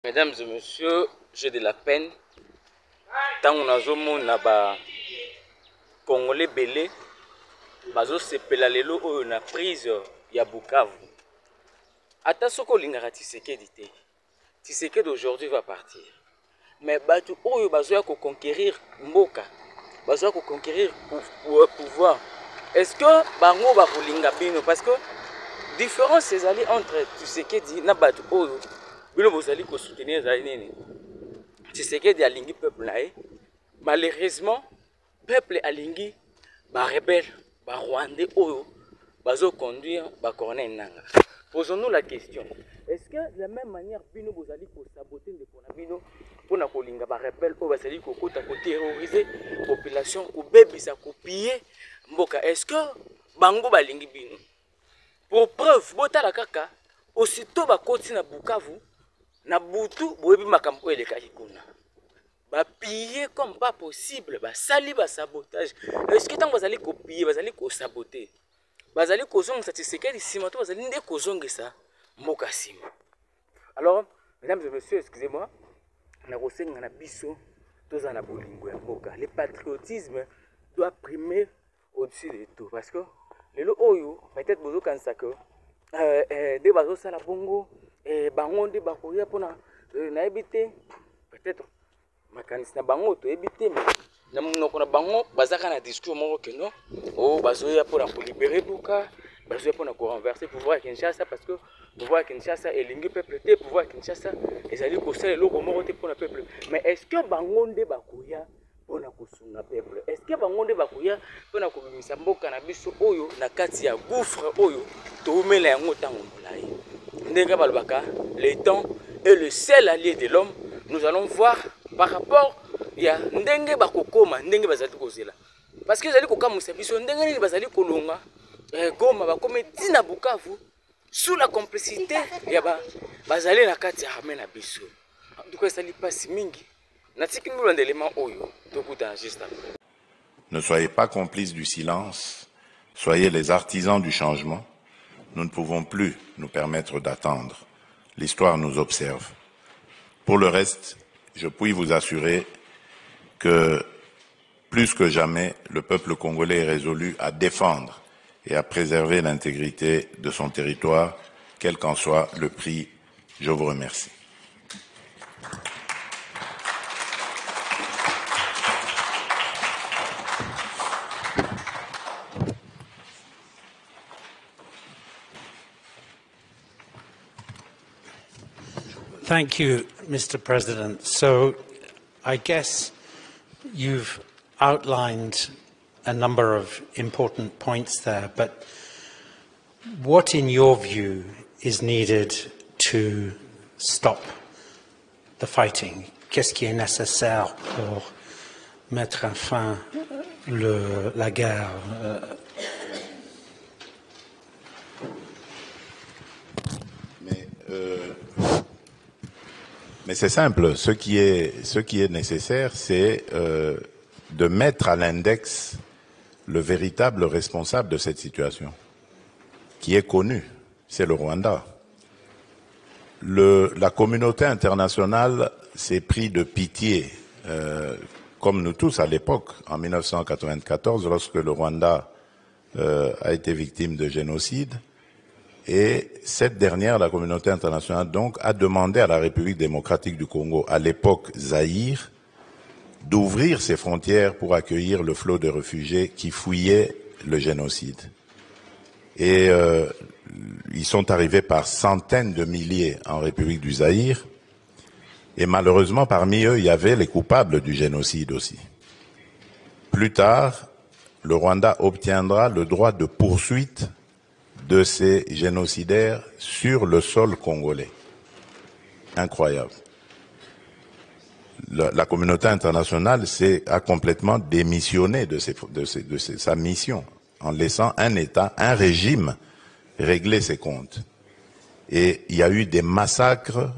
Mesdames et messieurs, j'ai de la peine. Tant on a zomo Congolais belé, bazo sepela lelo oyo na prise ya Bukavu. Ata soko lingara Tshisekedi te. Tshisekedi d'aujourd'hui va partir. Mais batu oyo bazo ya conquérir mboka, bazo ya conquérir pouvoir. Est-ce que bango ba kolinga bino parce que différence ezali entre Tshisekedi na batu oyo bino bozali ko soutenir ezali nini? Tshisekedi alingi peuple na ye. Malheureusement, peuple alingi ba rebelle, ba rwandais oyo bazo conduire ba corner nanga. Posons-nous la question. Est-ce que de la même manière bino bozali ko saboter ndeko na bino pona kolinga ba rebelle oyo bazali ko kota ko terroriser population ko bebisa ko piller mboka? Est-ce que bango balingi bino? Pour preuve, botala kaka aussitôt ba koti na Bukavu na butu boyebi makambo elekaki kuna. Ba piller comme pas possible, ba sali ba sabotage. Est-ce que tant bazali ko piller, bazali ko saboter? Bazali ko zonga Tshisekedi sima to bazali nde ko zonga ça mboka sima. Alors, mesdames et messieurs, excusez-moi, na kosenga na biso toza na bolingo ya mboka. Le patriotisme doit primer au-dessus de tout parce que lelo oyo peut-être bozo kanisa que de bazo sala bongo bango nde bakoya pona na ebité peut-être makanisi na bango to ebité na monoko na bango bazaka na discours moko que non oh bazoya pona ko libérer Buka, bazoya pona ko renverser pouvoir à Kinshasa parce que pouvoir à Kinshasa elingi peuple te, pouvoir à Kinshasa ezali ko sala loko moko te pona peuple. Mais est-ce que bango nde bakoya pona kosunga peuple? Est-ce que bango nde bakoya pona ko bimisa mboka na biso oyo na kati ya gouffre oyo to umela yango tango molai? Ndenge balobaka, le temps est le seul allié de l'homme. Nous allons voir par rapport ya ndenge bakokoma ndenge bazali kozela parce que ezali kokamusa biso ndenge nini bazali kolonga Goma bakome tina Bukavu sous la complicité ya bazali na kati ya armée na biso. En tout cas ezali pasi mingi natiki mbula ndelema oyo tokuta juste après. Ne soyez pas complices du silence, soyez les artisans du changement. Nous ne pouvons plus nous permettre d'attendre. L'histoire nous observe. Pour le reste, je puis vous assurer que plus que jamais, le peuple congolais est résolu à défendre et à préserver l'intégrité de son territoire, quel qu'en soit le prix. Je vous remercie. Thank you, Mr. President. So I guess you've outlined a number of important points there, but what, in your view, is needed to stop the fighting? Qu'est-ce qui est nécessaire pour mettre fin la guerre? Mais c'est simple. Ce qui est nécessaire, c'est de mettre à l'index le véritable responsable de cette situation, qui est connu, c'est le Rwanda. La communauté internationale s'est pris de pitié, comme nous tous à l'époque, en 1994, lorsque le Rwanda a été victime de génocide. Et cette dernière, la communauté internationale, donc, a demandé à la République démocratique du Congo, à l'époque Zaïre, d'ouvrir ses frontières pour accueillir le flot de réfugiés qui fouillaient le génocide. Et ils sont arrivés par centaines de milliers en République du Zaïre. Et malheureusement, parmi eux, il y avait les coupables du génocide aussi. Plus tard, le Rwanda obtiendra le droit de poursuite de ces génocidaires sur le sol congolais. Incroyable. La communauté internationale a complètement démissionné de sa mission en laissant un État, un régime régler ses comptes. Et il y a eu des massacres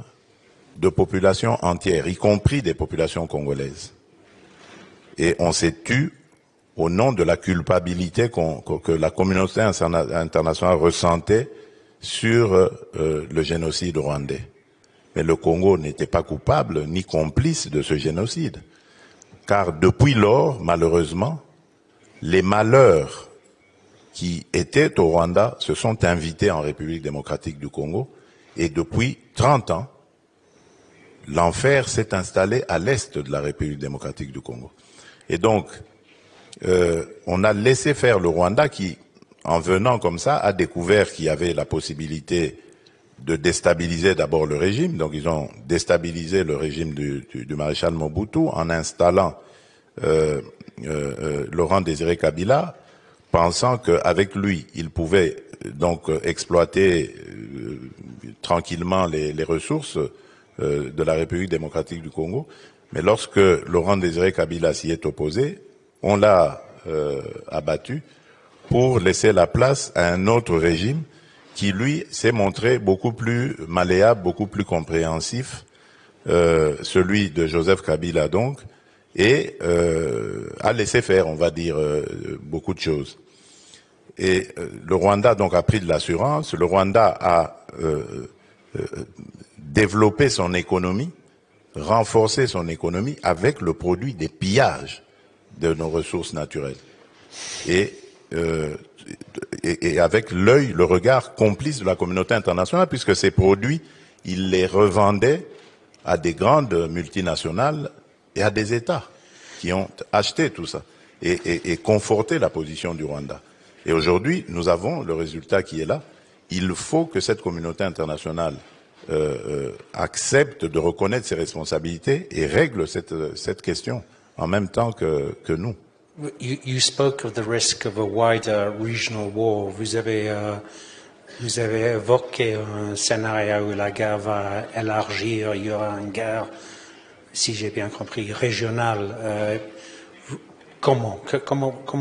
de populations entières, y compris des populations congolaises. Et on s'est tu au nom de la culpabilité que la communauté internationale ressentait sur le génocide rwandais. Mais le Congo n'était pas coupable ni complice de ce génocide. Car depuis lors, malheureusement, les malheurs qui étaient au Rwanda se sont invités en République démocratique du Congo. Et depuis 30 ans, l'enfer s'est installé à l'est de la République démocratique du Congo. Et donc, on a laissé faire le Rwanda qui, en venant comme ça, a découvert qu'il y avait la possibilité de déstabiliser d'abord le régime. Donc ils ont déstabilisé le régime du maréchal Mobutu en installant Laurent Désiré Kabila, pensant qu'avec lui, ils pouvaient donc exploiter tranquillement les ressources de la République démocratique du Congo. Mais lorsque Laurent Désiré Kabila s'y est opposé, on l'a abattu pour laisser la place à un autre régime qui, lui, s'est montré beaucoup plus malléable, beaucoup plus compréhensif, celui de Joseph Kabila donc, et a laissé faire, on va dire, beaucoup de choses. Et le Rwanda donc a pris de l'assurance, le Rwanda a développé son économie, renforcé son économie avec le produit des pillages de nos ressources naturelles. Et avec l'œil, le regard complice de la communauté internationale, puisque ces produits, ils les revendaient à des grandes multinationales et à des États qui ont acheté tout ça et conforté la position du Rwanda. Et aujourd'hui, nous avons le résultat qui est là. Il faut que cette communauté internationale accepte de reconnaître ses responsabilités et règle cette question en même temps que nous. You spoke of the risk of a wider regional war. Vous avez évoqué un scénario où la guerre va élargir, il y aura une guerre, si j'ai bien compris, régionale. Comment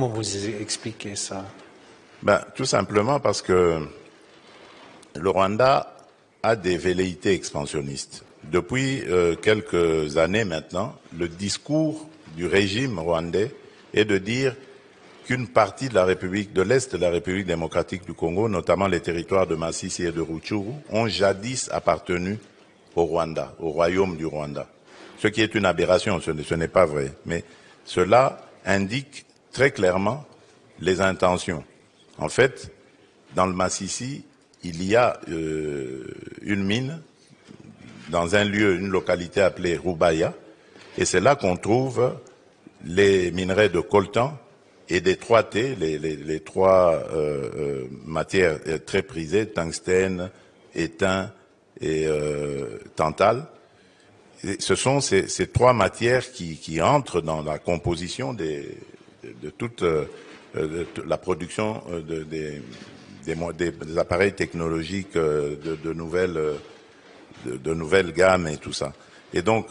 vous expliquez ça? Tout simplement parce que le Rwanda a des velléités expansionnistes. Depuis quelques années maintenant, le discours du régime rwandais est de dire qu'une partie de la République, de l'Est de la République démocratique du Congo, notamment les territoires de Masisi et de Rutshuru, ont jadis appartenu au Rwanda, au royaume du Rwanda. Ce qui est une aberration, ce n'est pas vrai. Mais cela indique très clairement les intentions. En fait, dans le Masisi, il y a une mine dans un lieu, une localité appelée Rubaya, et c'est là qu'on trouve les minerais de coltan et des 3T, les trois matières très prisées, tungstène, étain et tantal. Et ce sont ces trois matières qui entrent dans la composition de toute la production des appareils technologiques de nouvelles gammes et tout ça. Et donc,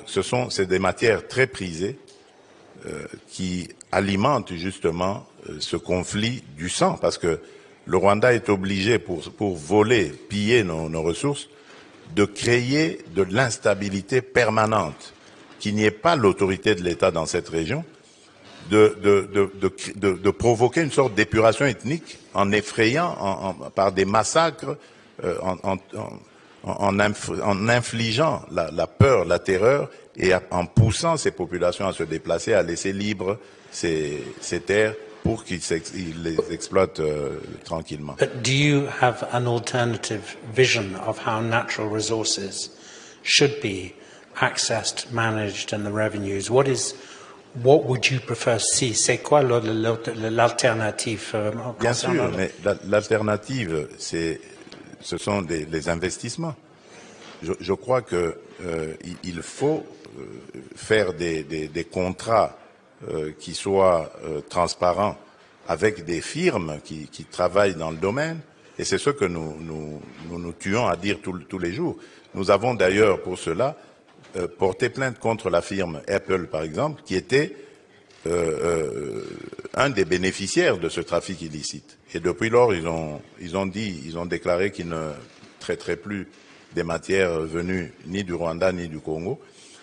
c'est des matières très prisées qui alimentent justement ce conflit du sang, parce que le Rwanda est obligé, pour voler, piller nos ressources, de créer de l'instabilité permanente, qu'il n'y ait pas l'autorité de l'État dans cette région, de provoquer une sorte d'épuration ethnique en effrayant par des massacres, en infligeant la peur, la terreur, et en poussant ces populations à se déplacer, à laisser libres ces terres pour qu'ils les exploitent tranquillement. But do you have an alternative vision of how natural resources should be accessed, managed, and the revenues? What would you prefer to see? C'est quoi l'alternative? Bien sûr, mais l'alternative, ce sont les investissements. Je crois que il faut faire des contrats qui soient transparents avec des firmes qui travaillent dans le domaine, et c'est ce que nous tuons à dire tous les jours. Nous avons d'ailleurs pour cela porté plainte contre la firme Apple, par exemple, qui était un des bénéficiaires de ce trafic illicite. Et depuis lors, ils ont déclaré qu'ils ne traiteraient plus des matières venues ni du Rwanda ni du Congo.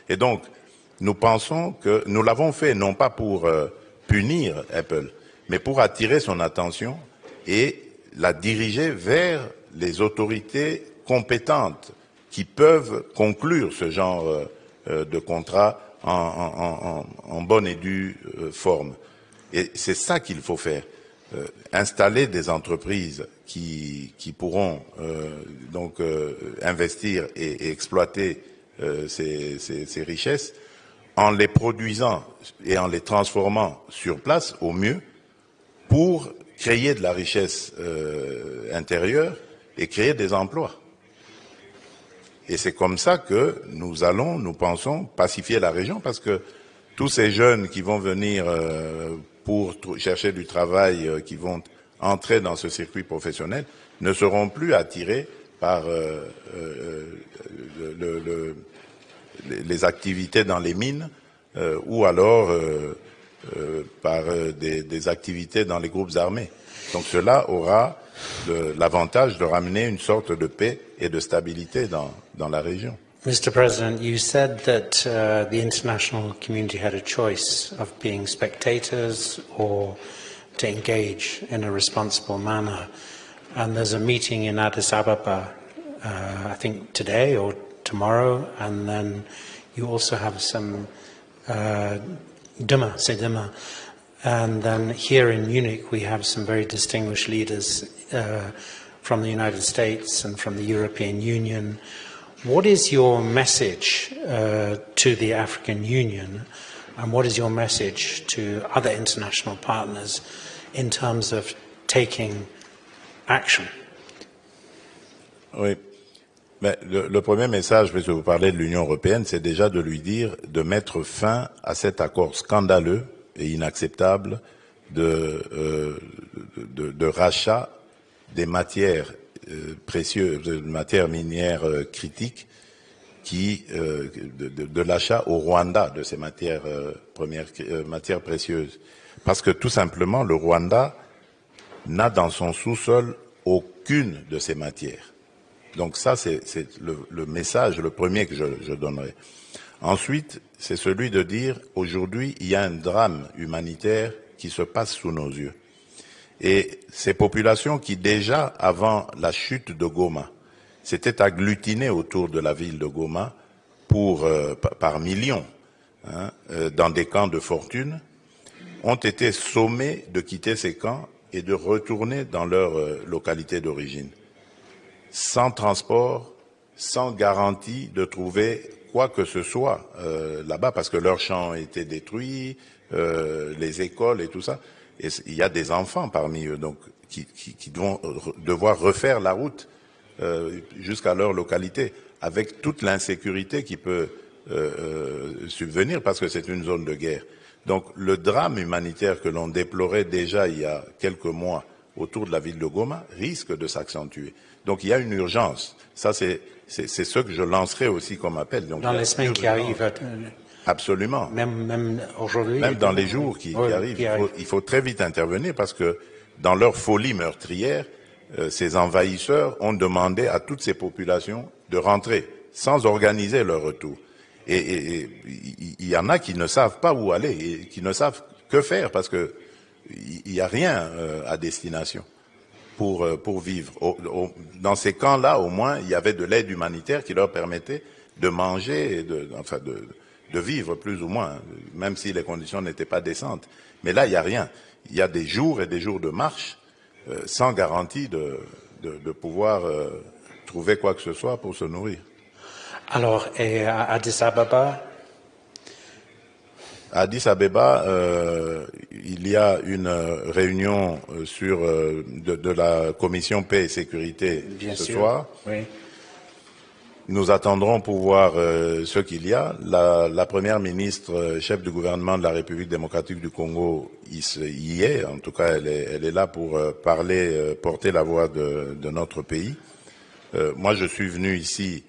Et donc, nous pensons que nous l'avons fait non pas pour punir Apple, mais pour attirer son attention et la diriger vers les autorités compétentes qui peuvent conclure ce genre de contrat en bonne et due forme. Et c'est ça qu'il faut faire. Installer des entreprises qui pourront investir et exploiter ces richesses en les produisant et en les transformant sur place au mieux pour créer de la richesse intérieure et créer des emplois. Et c'est comme ça que nous pensons, pacifier la région, parce que tous ces jeunes qui vont venir pour chercher du travail, qui vont entrer dans ce circuit professionnel, ne seront plus attirés par les activités dans les mines ou alors par des activités dans les groupes armés. Donc cela aura l'avantage de ramener une sorte de paix et de stabilité dans la région. Mr. President, you said that the international community had a choice of being spectators or to engage in a responsible manner. And there's a meeting in Addis Ababa, I think today or tomorrow, and then you also have some demain. And then here in Munich, we have some very distinguished leaders from the United States and from the European Union. What is your message to the African Union, and what is your message to other international partners in terms of taking action? Oui. Mais le premier message, puisque vous parlez de l'Union européenne, c'est déjà de lui dire de mettre fin à cet accord scandaleux et inacceptable de rachat des matières précieuses, de matières minières critiques, de l'achat au Rwanda de ces matières matières précieuses. Parce que tout simplement, le Rwanda n'a dans son sous-sol aucune de ces matières. Donc ça, c'est le message, le premier que je donnerai. Ensuite, c'est celui de dire, aujourd'hui, il y a un drame humanitaire qui se passe sous nos yeux. Et ces populations qui, déjà, avant la chute de Goma, s'étaient agglutinées autour de la ville de Goma par millions, dans des camps de fortune, ont été sommés de quitter ces camps et de retourner dans leur localité d'origine, sans transport, sans garantie de trouver quoi que ce soit là-bas, parce que leurs champs étaient détruits, les écoles et tout ça. Et il y a des enfants parmi eux, donc qui vont devoir refaire la route jusqu'à leur localité, avec toute l'insécurité qui peut subvenir, parce que c'est une zone de guerre. Donc le drame humanitaire que l'on déplorait déjà il y a quelques mois autour de la ville de Goma risque de s'accentuer. Donc il y a une urgence. Ça, c'est ce que je lancerai aussi comme appel. Donc, dans les semaines qui arrivent. Absolument. Même aujourd'hui. Même dans les jours qui arrivent. Il faut très vite intervenir parce que dans leur folie meurtrière, ces envahisseurs ont demandé à toutes ces populations de rentrer sans organiser leur retour. Et il y en a qui ne savent pas où aller et qui ne savent que faire parce que il n'y a rien à destination pour vivre. Dans ces camps-là, au moins, il y avait de l'aide humanitaire qui leur permettait de manger et de vivre plus ou moins, même si les conditions n'étaient pas décentes. Mais là, il n'y a rien. Il y a des jours et des jours de marche sans garantie de pouvoir trouver quoi que ce soit pour se nourrir. Alors, et à Addis Ababa? À Addis Abeba, il y a une réunion de la commission paix et sécurité ce soir. Oui. Nous attendrons pour voir ce qu'il y a. La première ministre, chef du gouvernement de la République démocratique du Congo, y est. En tout cas, elle est là pour porter la voix de notre pays. Moi, je suis venu ici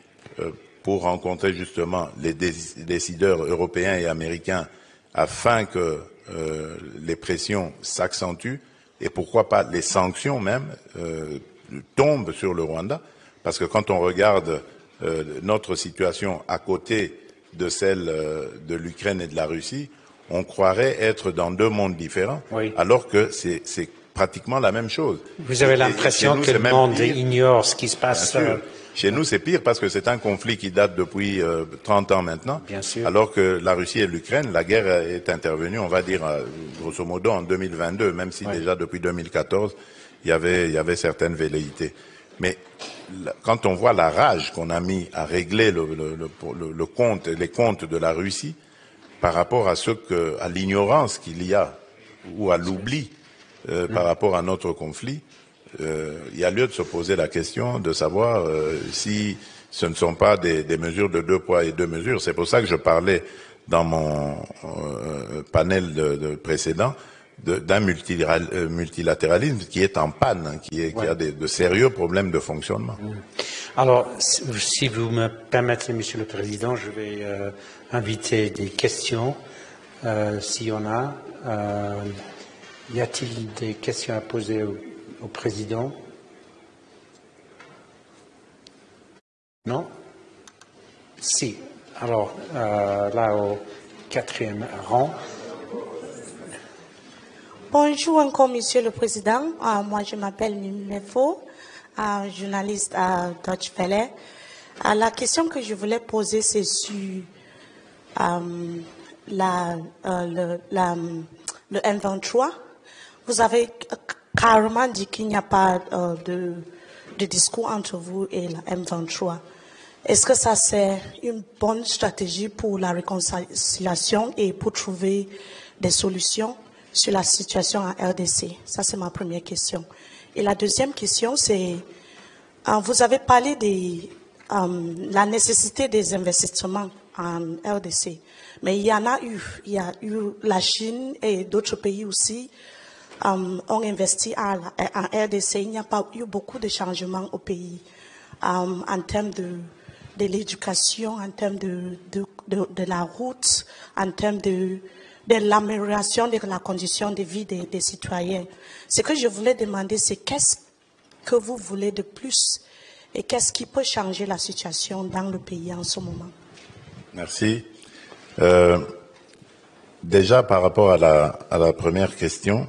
pour rencontrer justement les décideurs européens et américains afin que les pressions s'accentuent et pourquoi pas les sanctions même tombent sur le Rwanda. Parce que quand on regarde notre situation à côté de celle de l'Ukraine et de la Russie, on croirait être dans deux mondes différents, oui. Alors que c'est pratiquement la même chose. Vous avez l'impression que le monde ignore ce qui se passe. Chez nous, c'est pire parce que c'est un conflit qui date depuis 30 ans maintenant. Bien sûr. Alors que la Russie et l'Ukraine, la guerre est intervenue, on va dire, grosso modo, en 2022, même si déjà depuis 2014, il y avait certaines velléités. Mais quand on voit la rage qu'on a mis à régler le compte, les comptes de la Russie, par rapport à l'ignorance qu'il y a, ou à l'oubli par rapport à notre conflit, il y a lieu de se poser la question de savoir si ce ne sont pas des mesures de 2 poids et 2 mesures. C'est pour ça que je parlais dans mon panel précédent d'un multilatéralisme qui est en panne, qui a de sérieux problèmes de fonctionnement. Alors, si vous me permettez, Monsieur le Président, je vais inviter des questions, s'il y en a. Y a-t-il des questions à poser au Président? Non? Si. Alors, là, au 4e rang. Bonjour encore, Monsieur le Président. Moi, je m'appelle Mimefo, journaliste à Deutsche Welle. La question que je voulais poser, c'est sur le M23. Vous avez carrément dit qu'il n'y a pas de discours entre vous et la M23. Est-ce que ça, c'est une bonne stratégie pour la réconciliation et pour trouver des solutions sur la situation en RDC? Ça, c'est ma première question. Et la deuxième question, c'est, vous avez parlé de la nécessité des investissements en RDC, mais il y en a eu. Il y a eu la Chine et d'autres pays aussi ont investi en RDC. Il n'y a pas eu beaucoup de changements au pays en termes de l'éducation, en termes de la route, en termes de l'amélioration de la condition de vie des citoyens. Ce que je voulais demander, c'est qu'est-ce que vous voulez de plus et qu'est-ce qui peut changer la situation dans le pays en ce moment? Merci. Déjà, par rapport à la première question,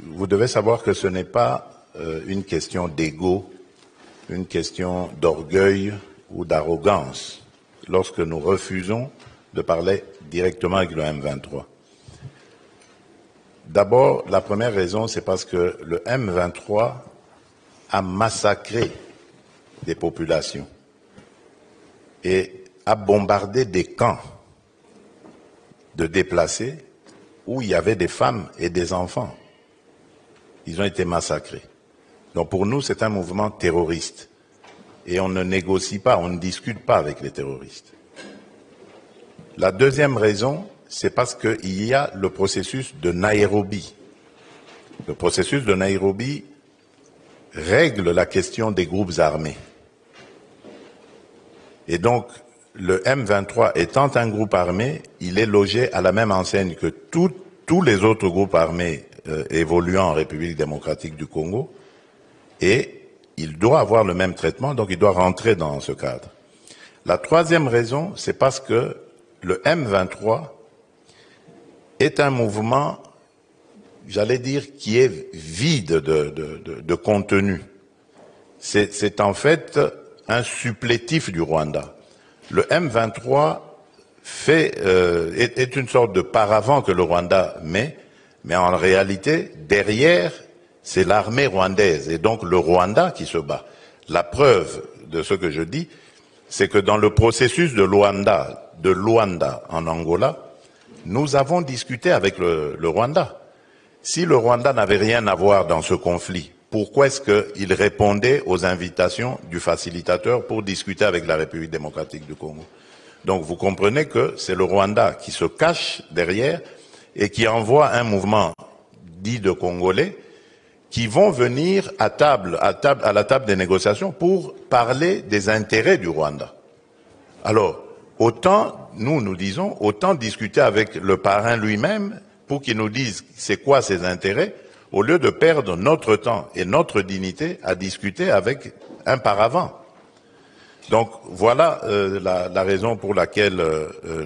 vous devez savoir que ce n'est pas une question d'ego, une question d'orgueil ou d'arrogance lorsque nous refusons de parler directement avec le M23. D'abord, la première raison, c'est parce que le M23 a massacré des populations et a bombardé des camps de déplacés où il y avait des femmes et des enfants. Ils ont été massacrés. Donc pour nous, c'est un mouvement terroriste. Et on ne négocie pas, on ne discute pas avec les terroristes. La deuxième raison, c'est parce qu'il y a le processus de Nairobi. Le processus de Nairobi règle la question des groupes armés. Et donc, le M23 étant un groupe armé, il est logé à la même enseigne que tous les autres groupes armés évoluant en République démocratique du Congo, et il doit avoir le même traitement, donc il doit rentrer dans ce cadre. La troisième raison, c'est parce que le M23 est un mouvement, j'allais dire, qui est vide de contenu. C'est en fait un supplétif du Rwanda. Le M23 est une sorte de paravent que le Rwanda met, mais en réalité, derrière, c'est l'armée rwandaise et donc le Rwanda qui se bat. La preuve de ce que je dis, c'est que dans le processus de Luanda en Angola, nous avons discuté avec le Rwanda. Si le Rwanda n'avait rien à voir dans ce conflit, pourquoi est-ce qu'il répondait aux invitations du facilitateur pour discuter avec la République démocratique du Congo? Donc vous comprenez que c'est le Rwanda qui se cache derrière et qui envoie un mouvement dit de Congolais qui vont venir à la table des négociations pour parler des intérêts du Rwanda. Alors, autant, nous disons, autant discuter avec le parrain lui-même pour qu'il nous dise c'est quoi ses intérêts, au lieu de perdre notre temps et notre dignité à discuter avec un paravent. Donc voilà la raison pour laquelle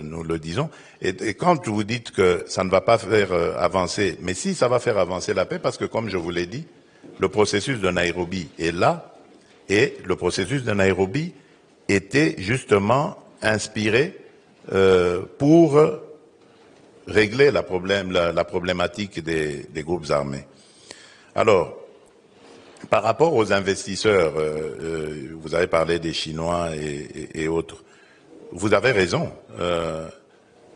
nous le disons. Et quand vous dites que ça ne va pas faire avancer, mais si, ça va faire avancer la paix, parce que comme je vous l'ai dit, le processus de Nairobi est là, et le processus de Nairobi était justement inspiré pour régler la problématique des groupes armés. Alors, par rapport aux investisseurs, vous avez parlé des Chinois et autres. Vous avez raison.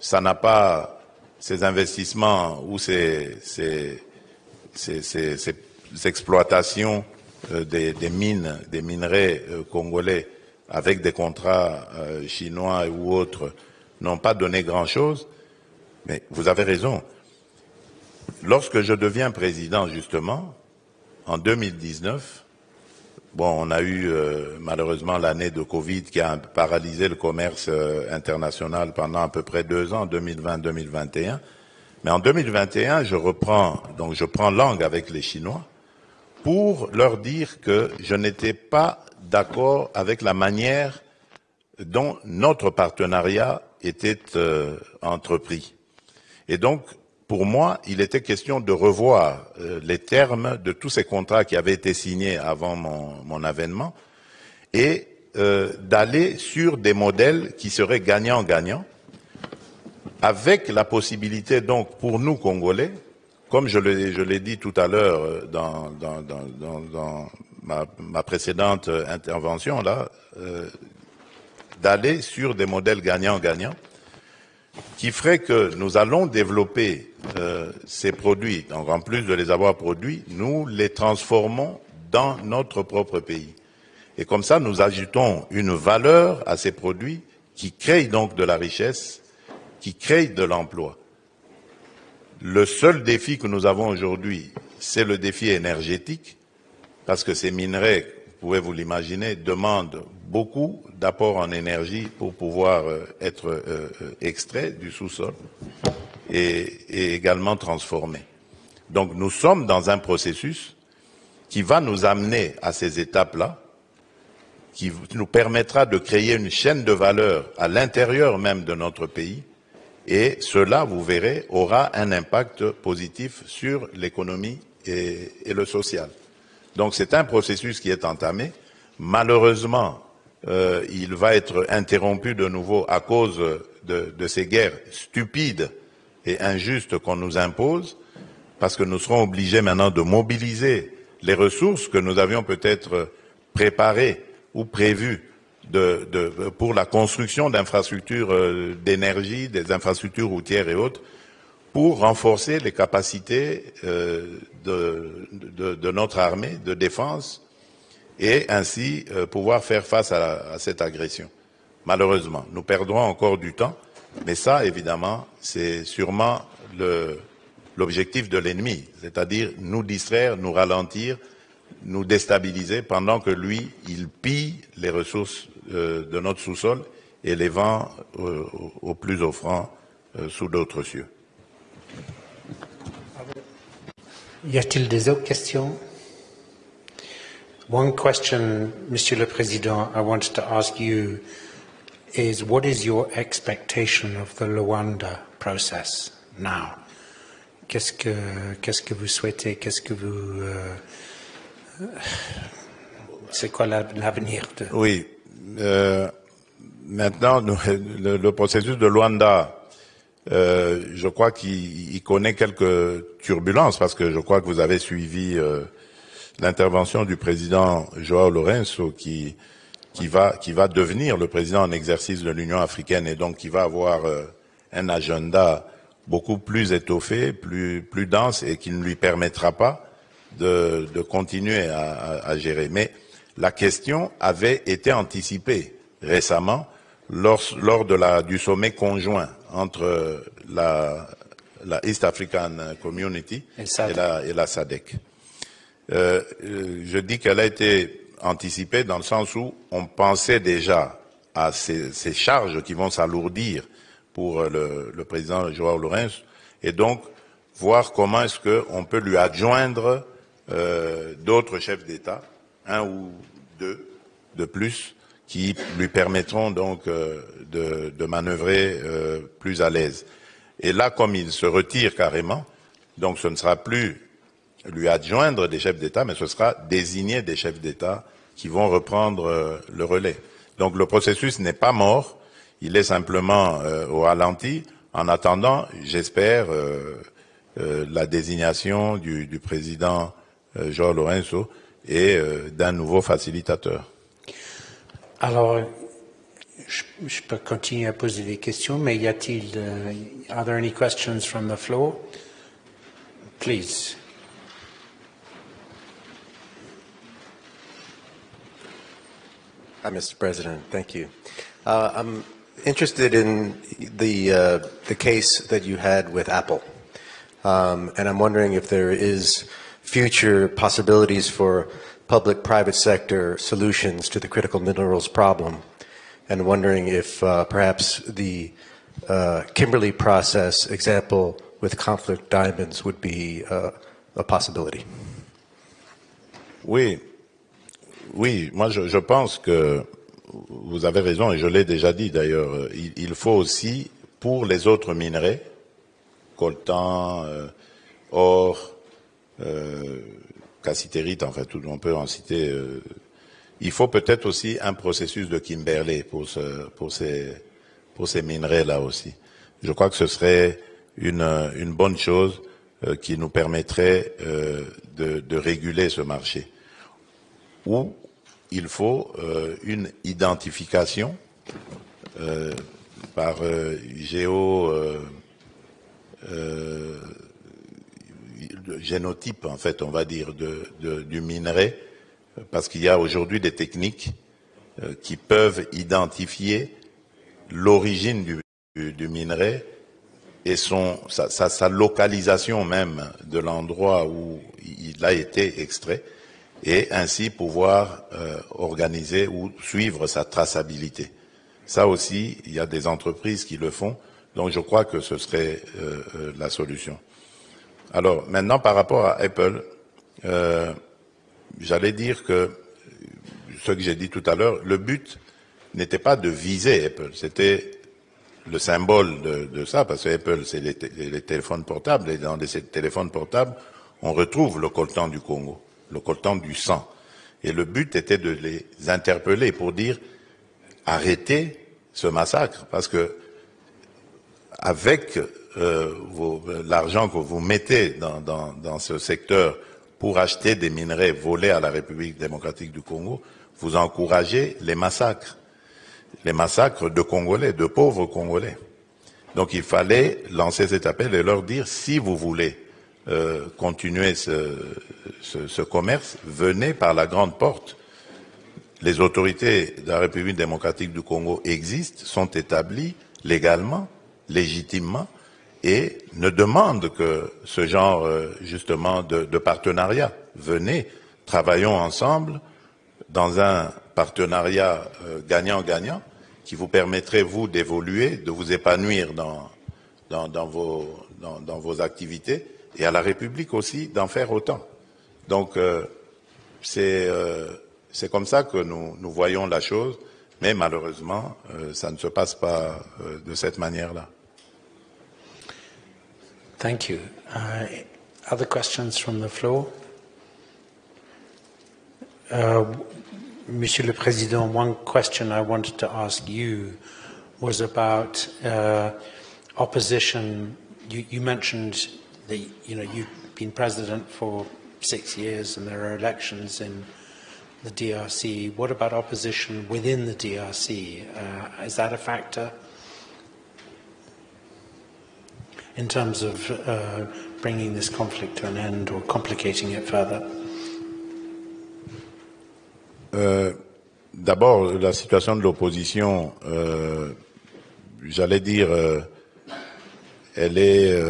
Ça n'a pas ces investissements ou ces exploitations des mines, des minerais congolais avec des contrats chinois ou autres n'ont pas donné grand-chose. Mais vous avez raison. Lorsque je deviens président, justement, en 2019, bon, on a eu malheureusement l'année de Covid qui a paralysé le commerce international pendant à peu près 2 ans, 2020-2021. Mais en 2021, je prends langue avec les Chinois pour leur dire que je n'étais pas d'accord avec la manière dont notre partenariat était entrepris. Et donc, pour moi, il était question de revoir les termes de tous ces contrats qui avaient été signés avant mon avènement et d'aller sur des modèles qui seraient gagnant-gagnant, avec la possibilité donc pour nous Congolais, comme je l'ai dit tout à l'heure dans ma précédente intervention là, d'aller sur des modèles gagnant-gagnant, qui ferait que nous allons développer ces produits. Donc en plus de les avoir produits, nous les transformons dans notre propre pays. Et comme ça, nous ajoutons une valeur à ces produits qui créent donc de la richesse, qui créent de l'emploi. Le seul défi que nous avons aujourd'hui, c'est le défi énergétique, parce que ces minerais, vous pouvez vous l'imaginer, demandent beaucoup d'apports en énergie pour pouvoir être extraits du sous-sol et également transformés. Donc nous sommes dans un processus qui va nous amener à ces étapes-là, qui nous permettra de créer une chaîne de valeur à l'intérieur même de notre pays, et cela, vous verrez, aura un impact positif sur l'économie et le social. Donc c'est un processus qui est entamé. Malheureusement, il va être interrompu de nouveau à cause de ces guerres stupides et injustes qu'on nous impose, parce que nous serons obligés maintenant de mobiliser les ressources que nous avions peut-être préparées ou prévues pour la construction d'infrastructures d'énergie, des infrastructures routières et autres, pour renforcer les capacités de notre armée de défense et ainsi pouvoir faire face à cette agression. Malheureusement, nous perdrons encore du temps, mais ça, évidemment, c'est sûrement l'objectif de l'ennemi, c'est-à-dire nous distraire, nous ralentir, nous déstabiliser pendant que lui, il pille les ressources de notre sous-sol et les vend au plus offrant sous d'autres cieux. Y a-t-il des autres questions? One question, Monsieur le Président, I wanted to ask you is what is your expectation of the Luanda process now? Qu'est-ce que vous souhaitez? Qu'est-ce que vous c'est quoi l'avenir de... Oui. Maintenant, le processus de Luanda, je crois qu'il connaît quelques turbulences, parce que je crois que vous avez suivi l'intervention du président João Lourenço qui va devenir le président en exercice de l'Union africaine et donc qui va avoir un agenda beaucoup plus étoffé, plus dense et qui ne lui permettra pas de continuer à gérer. Mais la question avait été anticipée récemment lors du sommet conjoint entre la East African Community et la SADC. Je dis qu'elle a été anticipée dans le sens où on pensait déjà à ces charges qui vont s'alourdir pour le président João Lourenço et donc voir comment est-ce qu'on peut lui adjoindre d'autres chefs d'État, un ou deux de plus, qui lui permettront donc de manœuvrer plus à l'aise. Et là, comme il se retire carrément, donc ce ne sera plus lui adjoindre des chefs d'État, mais ce sera désigner des chefs d'État qui vont reprendre le relais. Donc le processus n'est pas mort, il est simplement au ralenti. En attendant, j'espère la désignation du président João Lourenço et d'un nouveau facilitateur. Alors, je peux continuer à poser des questions, mais are there any questions from the floor? Please. Hi, Mr. President. Thank you. I'm interested in the case that you had with Apple, and I'm wondering if there is future possibilities for public-private sector solutions to the critical minerals problem, and wondering if perhaps the Kimberley process example with Conflict Diamonds would be a possibility. Oui, moi je pense que vous avez raison et je l'ai déjà dit d'ailleurs, il faut aussi pour les autres minerais, coltan, or, cassitérite, en fait, on peut en citer, il faut peut-être aussi un processus de Kimberley pour ces minerais-là aussi. Je crois que ce serait une bonne chose qui nous permettrait de réguler ce marché. Où il faut une identification par génotype, en fait, on va dire, du minerai, parce qu'il y a aujourd'hui des techniques qui peuvent identifier l'origine du minerai et sa localisation même de l'endroit où il a été extrait, et ainsi pouvoir organiser ou suivre sa traçabilité. Ça aussi, il y a des entreprises qui le font, donc je crois que ce serait la solution. Alors, maintenant, par rapport à Apple, j'allais dire que, ce que j'ai dit tout à l'heure, le but n'était pas de viser Apple, c'était le symbole de ça, parce que Apple, c'est les téléphones portables, et dans les téléphones portables, on retrouve le coltan du Congo, le coltan du sang. Et le but était de les interpeller pour dire arrêtez ce massacre, parce que avec l'argent que vous mettez dans ce secteur pour acheter des minerais volés à la République démocratique du Congo, vous encouragez les massacres de Congolais, de pauvres Congolais. Donc il fallait lancer cet appel et leur dire si vous voulez continuer ce commerce, venez par la grande porte. Les autorités de la République démocratique du Congo existent, sont établies légalement, légitimement, et ne demandent que ce genre justement de partenariat. Venez, travaillons ensemble dans un partenariat gagnant-gagnant qui vous permettrait, vous, d'évoluer, de vous épanouir dans vos activités, et à la République aussi d'en faire autant. Donc, c'est comme ça que nous voyons la chose, mais malheureusement, ça ne se passe pas de cette manière-là. Thank you. Other questions from the floor? Monsieur le Président, one question I wanted to ask you was about opposition. You mentioned that you've been president for 6 years and there are elections in the DRC. What about opposition within the DRC? Is that a factor in terms of bringing this conflict to an end or complicating it further? D'abord, la situation de l'opposition, j'allais dire, elle est...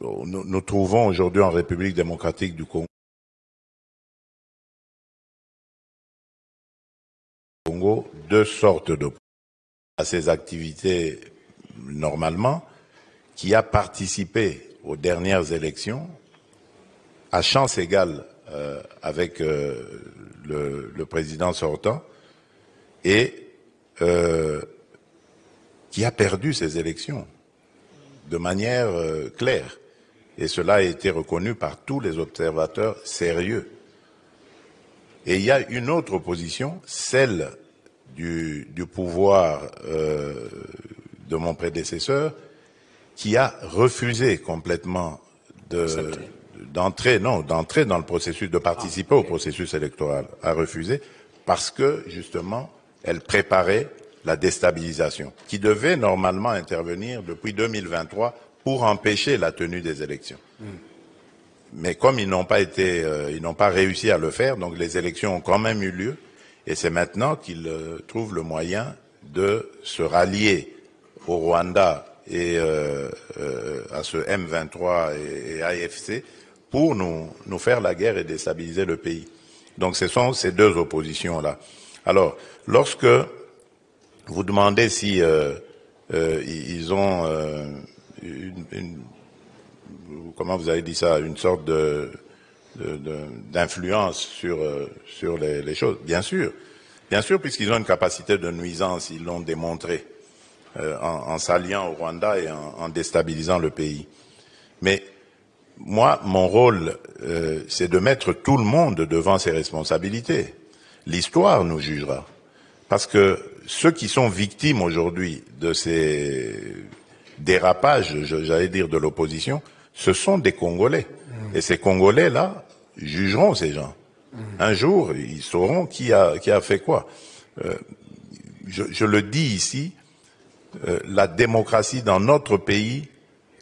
nous trouvons aujourd'hui en République démocratique du Congo deux sortes d'opposition. À ces activités normalement, qui a participé aux dernières élections à chance égale avec le président sortant, et qui a perdu ces élections de manière claire. Et cela a été reconnu par tous les observateurs sérieux. Et il y a une autre opposition, celle du pouvoir de mon prédécesseur, qui a refusé complètement d'entrer dans le processus, de participer au processus électoral, a refusé parce que, justement, elle préparait la déstabilisation, qui devait normalement intervenir depuis 2023 pour empêcher la tenue des élections. Mais comme ils n'ont pas réussi à le faire, donc les élections ont quand même eu lieu, et c'est maintenant qu'ils trouvent le moyen de se rallier au Rwanda et à ce M23 et AFC pour nous faire la guerre et déstabiliser le pays. Donc ce sont ces deux oppositions-là. Alors, lorsque vous demandez si ils ont comment vous avez dit ça, une sorte d'influence sur les choses, bien sûr, puisqu'ils ont une capacité de nuisance, ils l'ont démontré en s'alliant au Rwanda et en déstabilisant le pays. Mais moi, mon rôle, c'est de mettre tout le monde devant ses responsabilités. L'histoire nous jugera. Parce que ceux qui sont victimes aujourd'hui de ces dérapages, j'allais dire, de l'opposition, ce sont des Congolais. Et ces Congolais-là jugeront ces gens. Un jour, ils sauront qui a fait quoi. Je le dis ici, la démocratie dans notre pays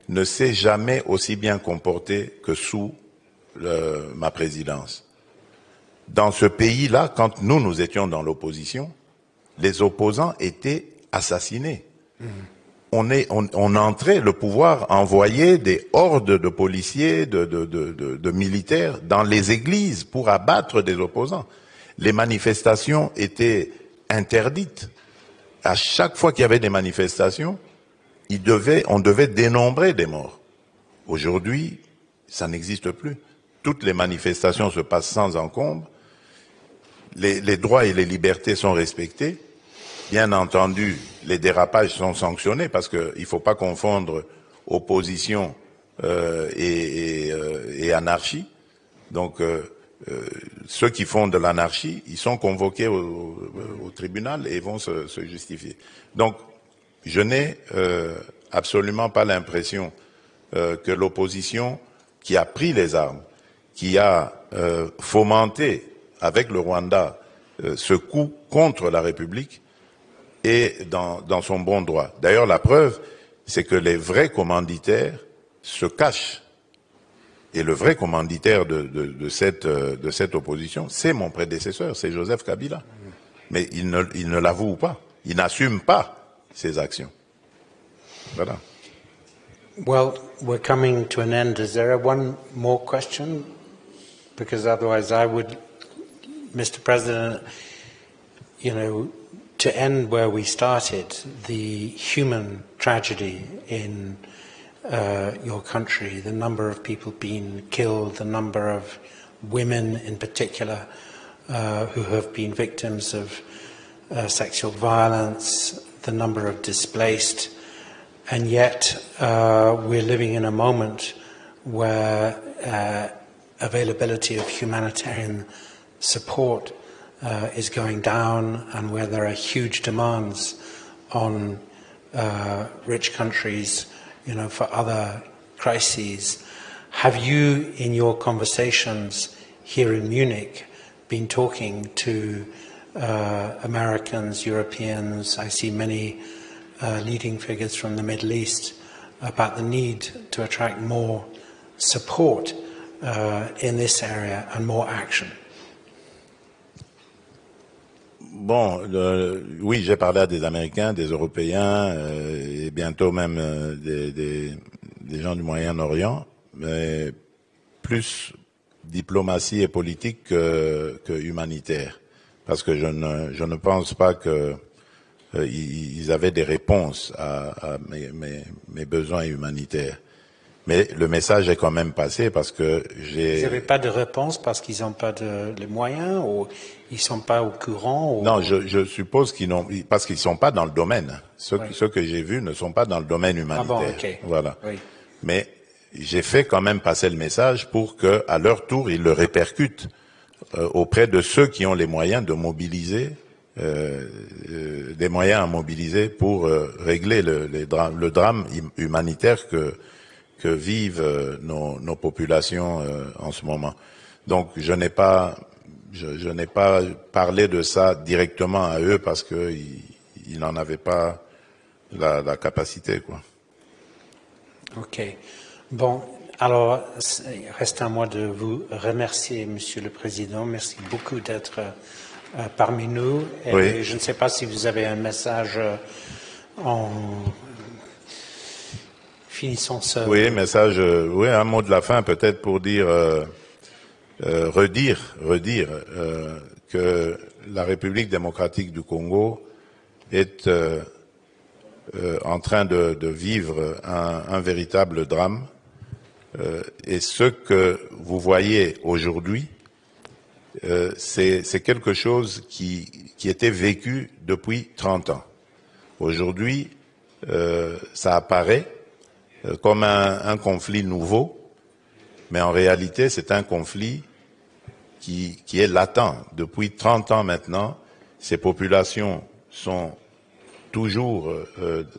ne s'est jamais aussi bien comportée que sous ma présidence. Dans ce pays-là, quand nous étions dans l'opposition, les opposants étaient assassinés. On entrait, le pouvoir envoyait des hordes de policiers, de militaires dans les églises pour abattre des opposants. Les manifestations étaient interdites. À chaque fois qu'il y avait des manifestations, on devait dénombrer des morts. Aujourd'hui, ça n'existe plus. Toutes les manifestations se passent sans encombre. Les droits et les libertés sont respectés. Bien entendu, les dérapages sont sanctionnés parce qu'il ne faut pas confondre opposition et anarchie. Donc, ceux qui font de l'anarchie, ils sont convoqués au tribunal et vont se justifier. Donc, je n'ai absolument pas l'impression que l'opposition qui a pris les armes, qui a fomenté avec le Rwanda ce coup contre la République, est dans son bon droit. D'ailleurs, la preuve, c'est que les vrais commanditaires se cachent. Et le vrai commanditaire de cette opposition, c'est mon prédécesseur, c'est Joseph Kabila. Mais il ne l'avoue pas. Il n'assume pas ses actions. Voilà. Well, we're coming to an end. Is there one more question? Because otherwise I would, Mr. President, to end where we started, the human tragedy in your country, the number of people being killed, the number of women in particular who have been victims of sexual violence, the number of displaced, and yet we're living in a moment where availability of humanitarian support is going down, and where there are huge demands on rich countries, for other crises. Have you, in your conversations here in Munich, been talking to Americans, Europeans? I see many leading figures from the Middle East about the need to attract more support in this area and more action. Bon, oui, j'ai parlé à des Américains, des Européens et bientôt même des gens du Moyen-Orient, mais plus diplomatie et politique que humanitaire, parce que je ne pense pas que ils avaient des réponses à mes besoins humanitaires. Mais le message est quand même passé parce que j'ai... Vous n'avez pas de réponse parce qu'ils n'ont pas les moyens ou ils ne sont pas au courant ou... Non, je suppose qu'ils n'ont... Parce qu'ils ne sont pas dans le domaine. Ceux que j'ai vus ne sont pas dans le domaine humanitaire. Ah bon, ok. Voilà. Oui. Mais j'ai fait quand même passer le message pour que, à leur tour, ils le répercutent auprès de ceux qui ont les moyens de mobiliser, des moyens à mobiliser pour régler le drame humanitaire que vivent nos populations en ce moment. Donc, je n'ai pas parlé de ça directement à eux parce que ils n'en avaient pas la capacité, quoi. OK. Bon, alors, il reste à moi de vous remercier, Monsieur le Président. Merci beaucoup d'être parmi nous. Et Oui. je ne sais pas si vous avez un message en finissant ce... Oui, message, oui, un mot de la fin peut-être pour dire, redire que la République démocratique du Congo est en train de vivre un véritable drame. Et ce que vous voyez aujourd'hui, c'est quelque chose qui était vécu depuis 30 ans. Aujourd'hui, ça apparaît comme un conflit nouveau, mais en réalité, c'est un conflit qui est latent. Depuis 30 ans maintenant, ces populations sont toujours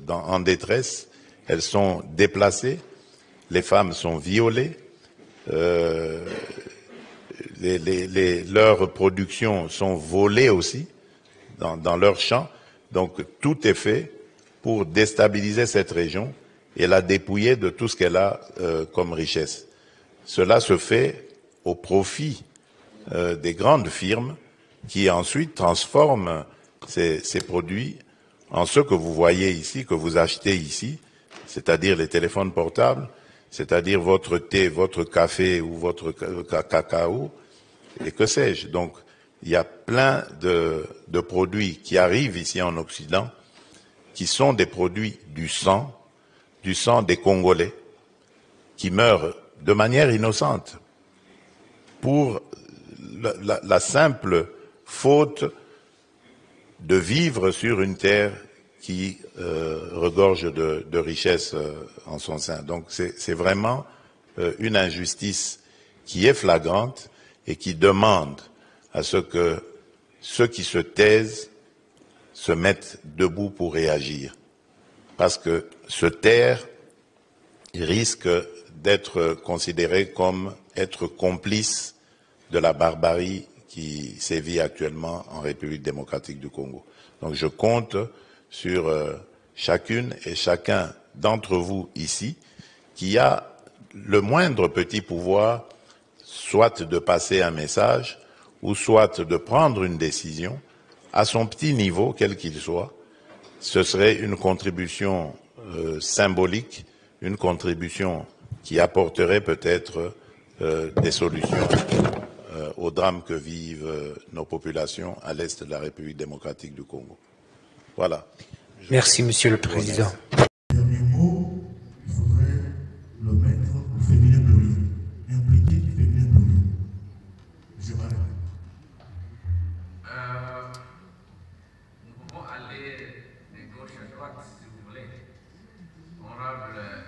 en détresse, elles sont déplacées, les femmes sont violées, leurs productions sont volées aussi dans leurs champs. Donc tout est fait pour déstabiliser cette région et la dépouiller de tout ce qu'elle a comme richesse. Cela se fait au profit des grandes firmes qui ensuite transforment ces produits en ce que vous voyez ici, que vous achetez ici, c'est-à-dire les téléphones portables, c'est-à-dire votre thé, votre café ou votre cacao, et que sais-je. Donc, il y a plein de produits qui arrivent ici en Occident, qui sont des produits du sang des Congolais, qui meurent de manière innocente pour la simple faute de vivre sur une terre qui regorge de richesses en son sein. Donc c'est vraiment une injustice qui est flagrante et qui demande à ce que ceux qui se taisent se mettent debout pour réagir. Parce que se taire risque d'être considéré comme être complice de la barbarie qui sévit actuellement en République démocratique du Congo. Donc je compte sur chacune et chacun d'entre vous ici qui a le moindre petit pouvoir, soit de passer un message, ou soit de prendre une décision, à son petit niveau, quel qu'il soit. Ce serait une contribution symbolique, une contribution qui apporterait peut-être des solutions au drame que vivent nos populations à l'est de la République démocratique du Congo. Voilà. Merci, Monsieur le Président. Dernier mot, il faudrait le mettre au féminin pluriel, impliquer du féminin pluriel. Monsieur Marais. Nous pouvons aller de gauche à droite, si vous voulez. Honorable